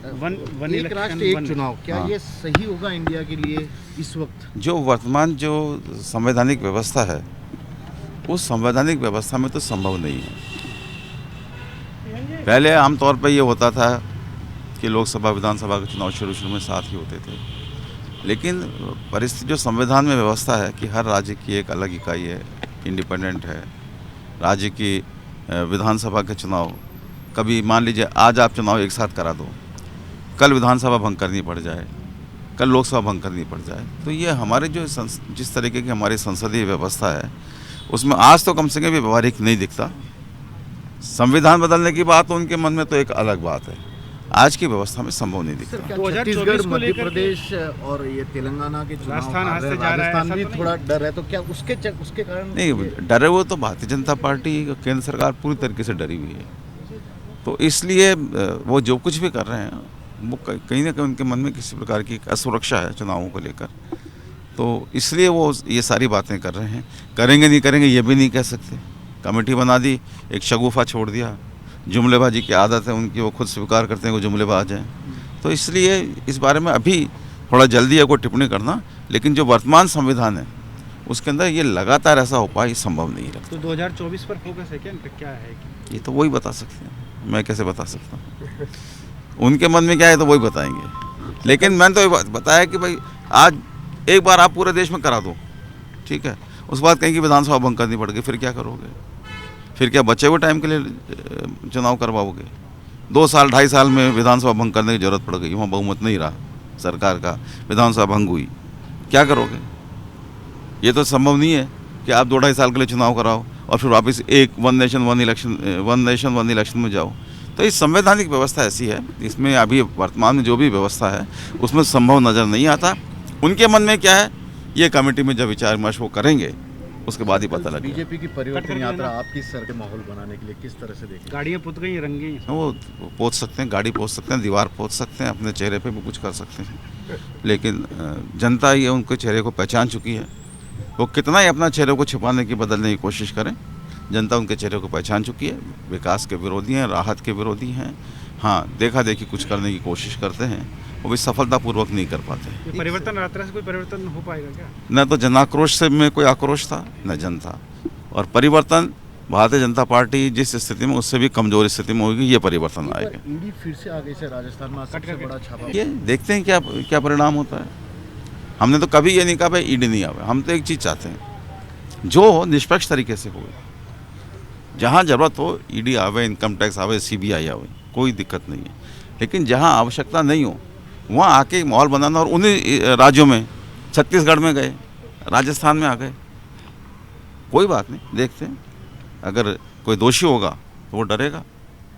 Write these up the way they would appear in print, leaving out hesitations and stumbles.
एक राष्ट्र एक चुनाव, क्या हाँ। ये सही होगा इंडिया के लिए इस वक्त? जो वर्तमान जो संवैधानिक व्यवस्था है, उस संवैधानिक व्यवस्था में तो संभव नहीं है। पहले आमतौर पर ये होता था कि लोकसभा विधानसभा के चुनाव शुरू में साथ ही होते थे, लेकिन परिस्थिति जो संविधान में व्यवस्था है कि हर राज्य की एक अलग इकाई है, इंडिपेंडेंट है। राज्य की विधानसभा के चुनाव, कभी मान लीजिए आज आप चुनाव एक साथ करा दो, कल विधानसभा भंग करनी पड़ जाए, कल लोकसभा भंग करनी पड़ जाए, तो ये हमारे जो जिस तरीके की हमारी संसदीय व्यवस्था है उसमें आज तो कम से कम भी व्यवहारिक नहीं दिखता। संविधान बदलने की बात तो उनके मन में तो एक अलग बात है, आज की व्यवस्था में संभव नहीं दिखता। छत्तीसगढ़, मध्य प्रदेश और ये तेलंगाना के चुनाव, राजस्थान भी थोड़ा डर है, तो क्या उसके कारण? नहीं, डरे वो तो भारतीय जनता पार्टी, केंद्र सरकार पूरी तरीके से डरी हुई है, तो इसलिए वो जो कुछ भी कर रहे हैं वो कहीं ना कहीं उनके मन में किसी प्रकार की असुरक्षा है चुनावों को लेकर, तो इसलिए वो ये सारी बातें कर रहे हैं। करेंगे नहीं करेंगे ये भी नहीं कह सकते। कमेटी बना दी, एक शगुफा छोड़ दिया, जुमलेबाजी की आदत है उनकी, वो खुद स्वीकार करते हैं वो जुमलेबाज हैं, तो इसलिए इस बारे में अभी थोड़ा जल्दी है कोई टिप्पणी करना, लेकिन जो वर्तमान संविधान है उसके अंदर ये लगातार ऐसा उपाय संभव नहीं लगता। तो 2024 पर फोकस है क्या है? ये तो वही बता सकते हैं, मैं कैसे बता सकता हूँ? उनके मन में क्या है तो वही बताएंगे, लेकिन मैंने तो बताया कि भाई आज एक बार आप पूरे देश में करा दो, ठीक है, उसके बाद कहीं की विधानसभा भंग करनी पड़ गई, फिर क्या करोगे? फिर क्या बचे हुए टाइम के लिए चुनाव करवाओगे? 2 साल 2.5 साल में विधानसभा भंग करने की जरूरत पड़ गई, वहाँ बहुमत नहीं रहा सरकार का, विधानसभा भंग हुई, क्या करोगे? ये तो संभव नहीं है कि आप 2-2.5 साल के लिए चुनाव कराओ और फिर वापस एक वन नेशन वन इलेक्शन में जाओ। तो इस संवैधानिक व्यवस्था ऐसी है, इसमें अभी वर्तमान में जो भी व्यवस्था है उसमें संभव नज़र नहीं आता। उनके मन में क्या है ये कमेटी में जब विचार विमर्श वो करेंगे उसके बाद ही पता लगेगा। बीजेपी की परिवर्तन यात्रा आपकी सर के माहौल बनाने के लिए किस तरह से देखें? गाड़ियाँ पुत गई, रंग गई, वो पोत सकते हैं, गाड़ी पोत सकते हैं, दीवार पोत सकते हैं, अपने चेहरे पे भी कुछ कर सकते हैं, लेकिन जनता ये उनके चेहरे को पहचान चुकी है। वो कितना ही अपना चेहरे को छिपाने की बदलने की कोशिश करें, जनता उनके चेहरे को पहचान चुकी है। विकास के विरोधी हैं, राहत के विरोधी हैं, हाँ देखा देखी कुछ करने की कोशिश करते हैं, वो भी सफलतापूर्वक नहीं कर पाते। परिवर्तन यात्रा से कोई परिवर्तन हो पाएगा क्या? न तो जन आक्रोश से में कोई आक्रोश था, न जनता, और परिवर्तन भारतीय जनता पार्टी जिस स्थिति में उससे भी कमजोर स्थिति में होगी, ये परिवर्तन आएगा। ईडी फिर से आगे से राजस्थान में सबसे बड़ा छापा, ये देखते हैं क्या परिणाम होता है। हमने तो कभी ये नहीं कहा भाई ईडी नहीं आवे, हम तो एक चीज़ चाहते हैं जो निष्पक्ष तरीके से हो, जहाँ ज़रूरत हो ईडी आवे, इनकम टैक्स आवे, सीबीआई आवे, कोई दिक्कत नहीं है, लेकिन जहाँ आवश्यकता नहीं हो वहाँ आके माहौल बनाना। और उन्हीं राज्यों में छत्तीसगढ़ में गए, राजस्थान में आ गए, कोई बात नहीं, देखते हैं अगर कोई दोषी होगा तो वो डरेगा,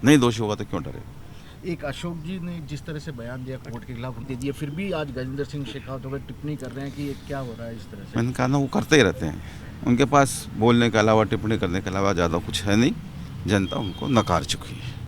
नहीं दोषी होगा तो क्यों डरेगा। एक अशोक जी ने जिस तरह से बयान दिया कोर्ट के खिलाफ दे दिया, फिर भी आज गजेंद्र सिंह शेखावत वगैरह टिप्पणी कर रहे हैं कि ये क्या हो रहा है इस तरह से। मैंने कहा ना वो करते ही रहते हैं, उनके पास बोलने के अलावा टिप्पणी करने के अलावा ज़्यादा कुछ है नहीं, जनता उनको नकार चुकी है।